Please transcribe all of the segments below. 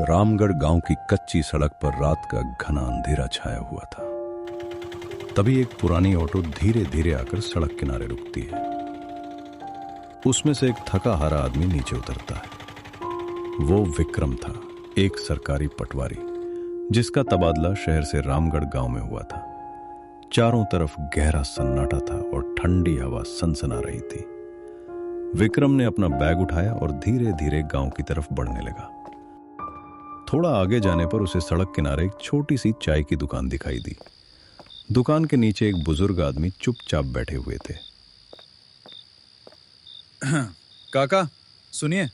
रामगढ़ गांव की कच्ची सड़क पर रात का घना अंधेरा छाया हुआ था। तभी एक पुरानी ऑटो धीरे धीरे आकर सड़क किनारे रुकती है। उसमें से एक थका हारा आदमी नीचे उतरता है। वो विक्रम था, एक सरकारी पटवारी जिसका तबादला शहर से रामगढ़ गांव में हुआ था। चारों तरफ गहरा सन्नाटा था और ठंडी हवा सनसना रही थी। विक्रम ने अपना बैग उठाया और धीरे धीरे गांव की तरफ बढ़ने लगा। थोड़ा आगे जाने पर उसे सड़क किनारे एक छोटी सी चाय की दुकान दिखाई दी। दुकान के नीचे एक बुजुर्ग आदमी चुपचाप बैठे हुए थे। काका सुनिए,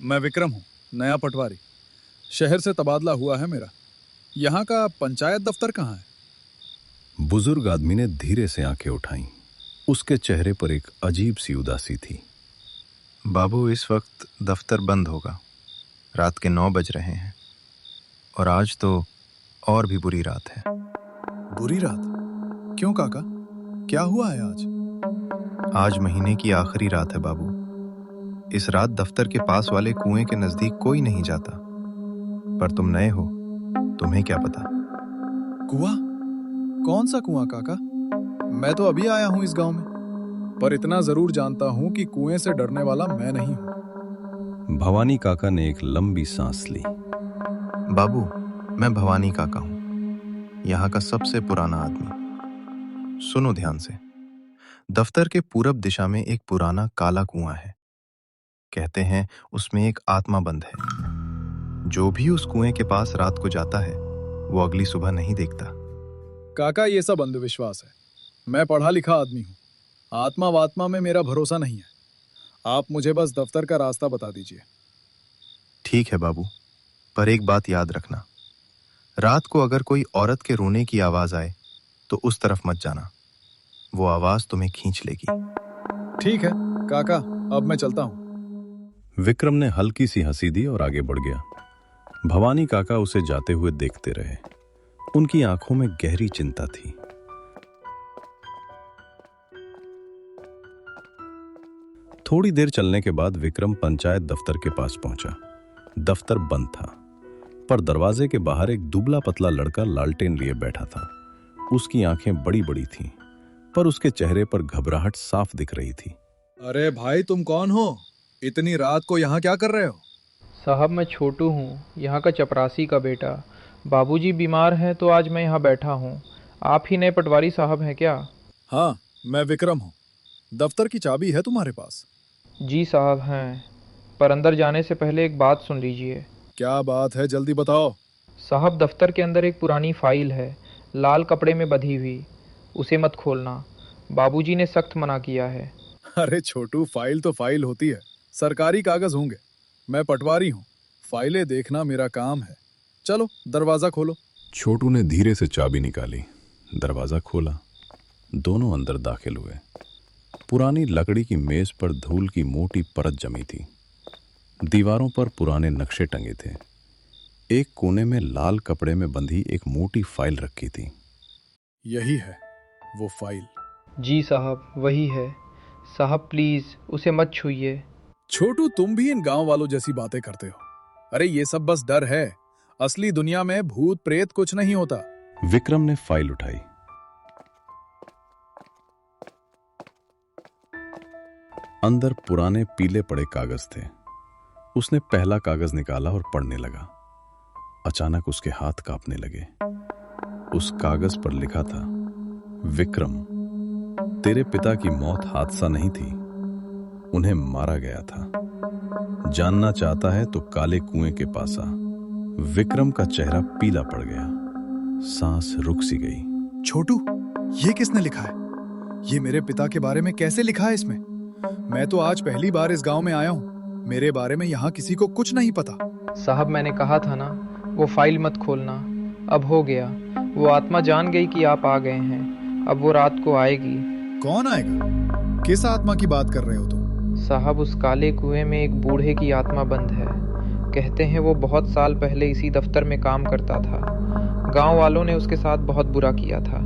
मैं विक्रम हूँ, नया पटवारी। शहर से तबादला हुआ है मेरा। यहाँ का पंचायत दफ्तर कहाँ है? बुजुर्ग आदमी ने धीरे से आंखें उठाईं। उसके चेहरे पर एक अजीब सी उदासी थी। बाबू, इस वक्त दफ्तर बंद होगा। रात के 9 बज रहे हैं और आज तो और भी बुरी रात है। बुरी रात? क्यों काका, क्या हुआ है आज? आज महीने की आखिरी रात है बाबू। इस रात दफ्तर के पास वाले कुएं के नजदीक कोई नहीं जाता। पर तुम नए हो, तुम्हें क्या पता। कुआं? कौन सा कुआं काका? मैं तो अभी आया हूं इस गांव में, पर इतना जरूर जानता हूं कि कुएं से डरने वाला मैं नहीं हूं। भवानी काका ने एक लंबी सांस ली। बाबू, मैं भवानी काका हूं, यहाँ का सबसे पुराना आदमी। सुनो ध्यान से। दफ्तर के पूरब दिशा में एक पुराना काला कुआं है। कहते हैं उसमें एक आत्मा बंद है। जो भी उस कुएं के पास रात को जाता है वो अगली सुबह नहीं देखता। काका, ये सब अंधविश्वास है। मैं पढ़ा लिखा आदमी हूँ। आत्मा वात्मा में मेरा भरोसा नहीं है। आप मुझे बस दफ्तर का रास्ता बता दीजिए। ठीक है बाबू, पर एक बात याद रखना। रात को अगर कोई औरत के रोने की आवाज आए तो उस तरफ मत जाना। वो आवाज तुम्हें खींच लेगी। ठीक है काका, अब मैं चलता हूँ। विक्रम ने हल्की सी हंसी दी और आगे बढ़ गया। भवानी काका उसे जाते हुए देखते रहे। उनकी आंखों में गहरी चिंता थी। थोड़ी देर चलने के बाद विक्रम पंचायत दफ्तर के पास पहुंचा। दफ्तर बंद था, पर दरवाजे के बाहर एक दुबला पतला लड़का लालटेन लिए बैठा था। उसकी आंखें बड़ी बड़ी थीं, पर उसके चेहरे पर घबराहट साफ दिख रही थी। अरे भाई, तुम कौन हो? इतनी रात को यहाँ क्या कर रहे हो? साहब, मैं छोटू हूँ, यहाँ का चपरासी का बेटा। बाबूजी बीमार हैं तो आज मैं यहाँ बैठा हूँ। आप ही नए पटवारी साहब हैं क्या? हाँ, मैं विक्रम हूँ। दफ्तर की चाबी है तुम्हारे पास? जी साहब हैं, पर अंदर जाने से पहले एक बात सुन लीजिए। क्या बात है, जल्दी बताओ। साहब, दफ्तर के अंदर एक पुरानी फाइल है, लाल कपड़े में बंधी हुई। उसे मत खोलना, बाबूजी ने सख्त मना किया है। अरे छोटू, फाइल तो फाइल होती है, सरकारी कागज होंगे। मैं पटवारी हूँ, फाइलें देखना मेरा काम है। चलो दरवाजा खोलो। छोटू ने धीरे से चाबी निकाली, दरवाजा खोला। दोनों अंदर दाखिल हुए। पुरानी लकड़ी की मेज पर धूल की मोटी परत जमी थी। दीवारों पर पुराने नक्शे टंगे थे। एक कोने में लाल कपड़े में बंधी एक मोटी फाइल रखी थी। यही है वो फाइल? जी साहब, वही है। साहब प्लीज उसे मत छूइए। छोटू, तुम भी इन गांव वालों जैसी बातें करते हो। अरे ये सब बस डर है। असली दुनिया में भूत प्रेत कुछ नहीं होता। विक्रम ने फाइल उठाई। अंदर पुराने पीले पड़े कागज थे। उसने पहला कागज निकाला और पढ़ने लगा। अचानक उसके हाथ कांपने लगे। उस कागज पर लिखा था, विक्रम, तेरे पिता की मौत हादसा नहीं थी, उन्हें मारा गया था। जानना चाहता है तो काले कुएं के पास आ। विक्रम का चेहरा पीला पड़ गया, सांस रुक सी गई। छोटू, ये किसने लिखा है? ये मेरे पिता के बारे में कैसे लिखा है इसमें? मैं तो आज पहली बार इस गांव में आया हूँ। मेरे बारे में यहाँ किसी को कुछ नहीं पता। साहब, मैंने कहा था ना, वो फाइल मत खोलना। अब हो गया, वो आत्मा जान गई कि आप आ गए हैं। अब वो रात को आएगी। कौन आएगा? किस आत्मा की बात कर रहे हो तुम? साहब, उस काले कुएं में एक बूढ़े की आत्मा बंद है। कहते हैं वो बहुत साल पहले इसी दफ्तर में काम करता था। गांव वालों ने उसके साथ बहुत बुरा किया था।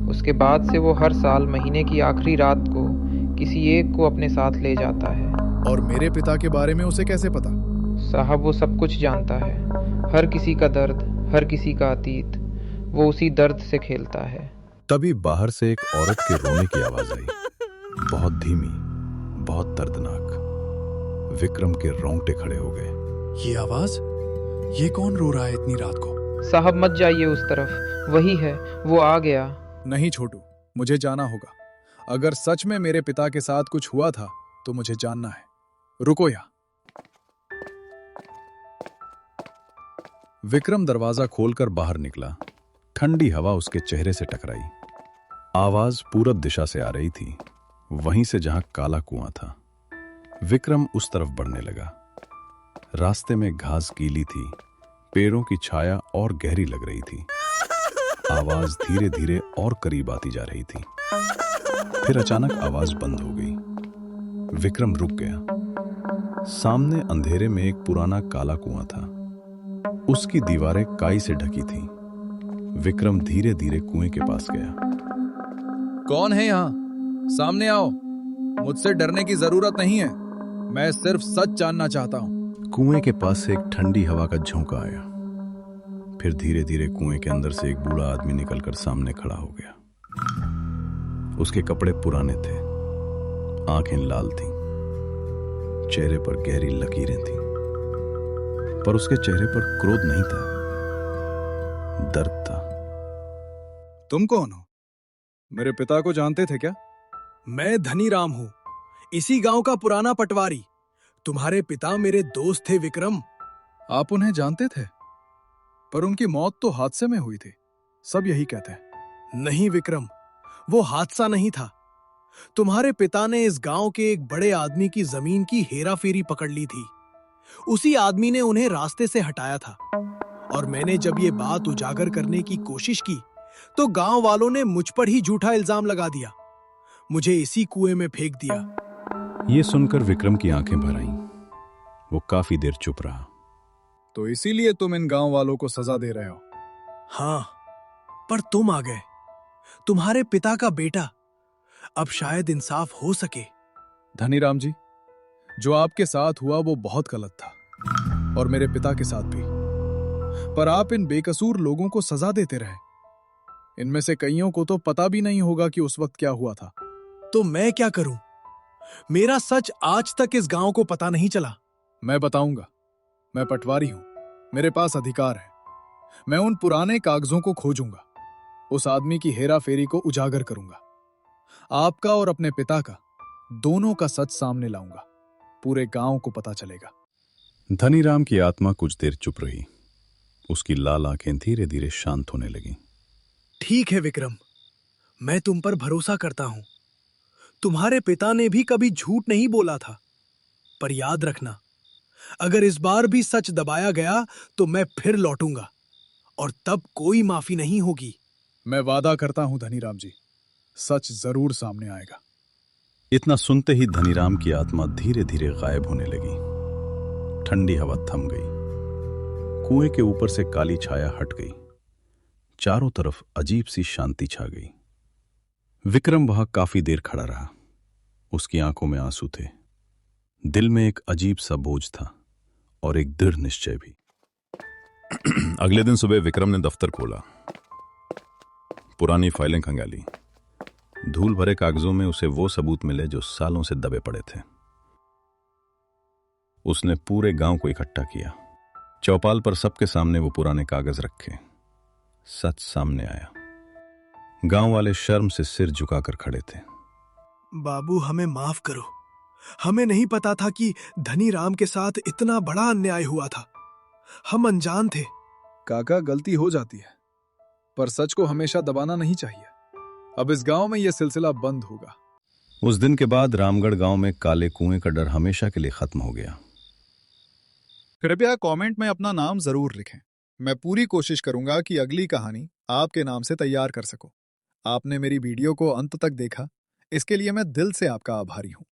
उसके बाद से वो हर साल महीने की आखिरी रात को किसी एक को अपने साथ ले जाता है। और मेरे पिता के बारे में उसे कैसे पता? साहब, वो सब कुछ जानता है। हर किसी का दर्द, हर किसी का अतीत, वो उसी दर्द से खेलता है। तभी बाहर से एक औरत के रोने की आवाज आई, बहुत धीमी, बहुत दर्दनाक। विक्रम के रोंगटे खड़े हो गए। ये आवाज, ये कौन रो रहा है इतनी रात को? साहब मत जाइए उस तरफ, वही है, वो आ गया। नहीं छोटू, मुझे जाना होगा। अगर सच में मेरे पिता के साथ कुछ हुआ था तो मुझे जानना है। रुको यहाँ। विक्रम दरवाजा खोलकर बाहर निकला। ठंडी हवा उसके चेहरे से टकराई। आवाज पूरब दिशा से आ रही थी, वहीं से जहां काला कुआं था। विक्रम उस तरफ बढ़ने लगा। रास्ते में घास गीली थी, पेड़ों की छाया और गहरी लग रही थी। आवाज धीरे धीरे और करीब आती जा रही थी। फिर अचानक आवाज बंद हो गई। विक्रम रुक गया। सामने अंधेरे में एक पुराना काला कुआं था। उसकी दीवारें काई से ढकी थी। विक्रम धीरे धीरे कुएं के पास गया। कौन है यहाँ? सामने आओ। मुझसे डरने की जरूरत नहीं है, मैं सिर्फ सच जानना चाहता हूं। कुएं के पास से एक ठंडी हवा का झोंका आया। फिर धीरे धीरे कुएं के अंदर से एक बूढ़ा आदमी निकलकर सामने खड़ा हो गया। उसके कपड़े पुराने थे, आंखें लाल थीं, चेहरे पर गहरी लकीरें थीं, पर उसके चेहरे पर क्रोध नहीं था, दर्द था। तुम कौन हो? मेरे पिता को जानते थे क्या? मैं धनीराम हूं, इसी गांव का पुराना पटवारी। तुम्हारे पिता मेरे दोस्त थे विक्रम। आप उन्हें जानते थे, पर उनकी मौत तो हादसे में हुई थी, सब यही कहते हैं। नहीं विक्रम, वो हादसा नहीं था। तुम्हारे पिता ने इस गांव के एक बड़े आदमी की जमीन की हेराफेरी पकड़ ली थी। उसी आदमी ने उन्हें रास्ते से हटाया था, और मैंने जब ये बात उजागर करने की कोशिश की तो गांव वालों ने मुझ पर ही झूठा इल्जाम लगा दिया, मुझे इसी कुएं में फेंक दिया। ये सुनकर विक्रम की आंखें भर आईं। वो काफी देर चुप रहा। तो इसीलिए तुम इन गांव वालों को सजा दे रहे हो? हाँ, पर तुम आ गए, तुम्हारे पिता का बेटा। अब शायद इंसाफ हो सके। धनीराम जी, जो आपके साथ हुआ वो बहुत गलत था, और मेरे पिता के साथ भी। पर आप इन बेकसूर लोगों को सजा देते रहे। इनमें से कईयों को तो पता भी नहीं होगा कि उस वक्त क्या हुआ था। तो मैं क्या करूं? मेरा सच आज तक इस गांव को पता नहीं चला। मैं बताऊंगा। मैं पटवारी हूं, मेरे पास अधिकार है। मैं उन पुराने कागजों को खोजूंगा, उस आदमी की हेरा फेरी को उजागर करूंगा। आपका और अपने पिता का, दोनों का सच सामने लाऊंगा। पूरे गांव को पता चलेगा। धनीराम की आत्मा कुछ देर चुप रही। उसकी लाल आंखें धीरे धीरे शांत होने लगीं। ठीक है विक्रम, मैं तुम पर भरोसा करता हूं। तुम्हारे पिता ने भी कभी झूठ नहीं बोला था। पर याद रखना, अगर इस बार भी सच दबाया गया तो मैं फिर लौटूंगा, और तब कोई माफी नहीं होगी। मैं वादा करता हूं धनीराम जी, सच जरूर सामने आएगा। इतना सुनते ही धनीराम की आत्मा धीरे धीरे गायब होने लगी। ठंडी हवा थम गई। कुएं के ऊपर से काली छाया हट गई। चारों तरफ अजीब सी शांति छा गई। विक्रम वहां काफी देर खड़ा रहा। उसकी आंखों में आंसू थे, दिल में एक अजीब सा बोझ था और एक दृढ़ निश्चय भी। अगले दिन सुबह विक्रम ने दफ्तर खोला, पुरानी फाइलें खंगाली। धूल भरे कागजों में उसे वो सबूत मिले जो सालों से दबे पड़े थे। उसने पूरे गांव को इकट्ठा किया। चौपाल पर सबके सामने वो पुराने कागज रखे। सच सामने आया। गांव वाले शर्म से सिर झुकाकर खड़े थे। बाबू, हमें माफ करो। हमें नहीं पता था कि धनीराम के साथ इतना बड़ा अन्याय हुआ था। हम अनजान थे। काका, गलती हो जाती है, पर सच को हमेशा दबाना नहीं चाहिए। अब इस गांव में यह सिलसिला बंद होगा। उस दिन के बाद रामगढ़ गांव में काले कुएं का डर हमेशा के लिए खत्म हो गया। कृपया कमेंट में अपना नाम जरूर लिखें। मैं पूरी कोशिश करूंगा कि अगली कहानी आपके नाम से तैयार कर सकूं। आपने मेरी वीडियो को अंत तक देखा, इसके लिए मैं दिल से आपका आभारी हूं।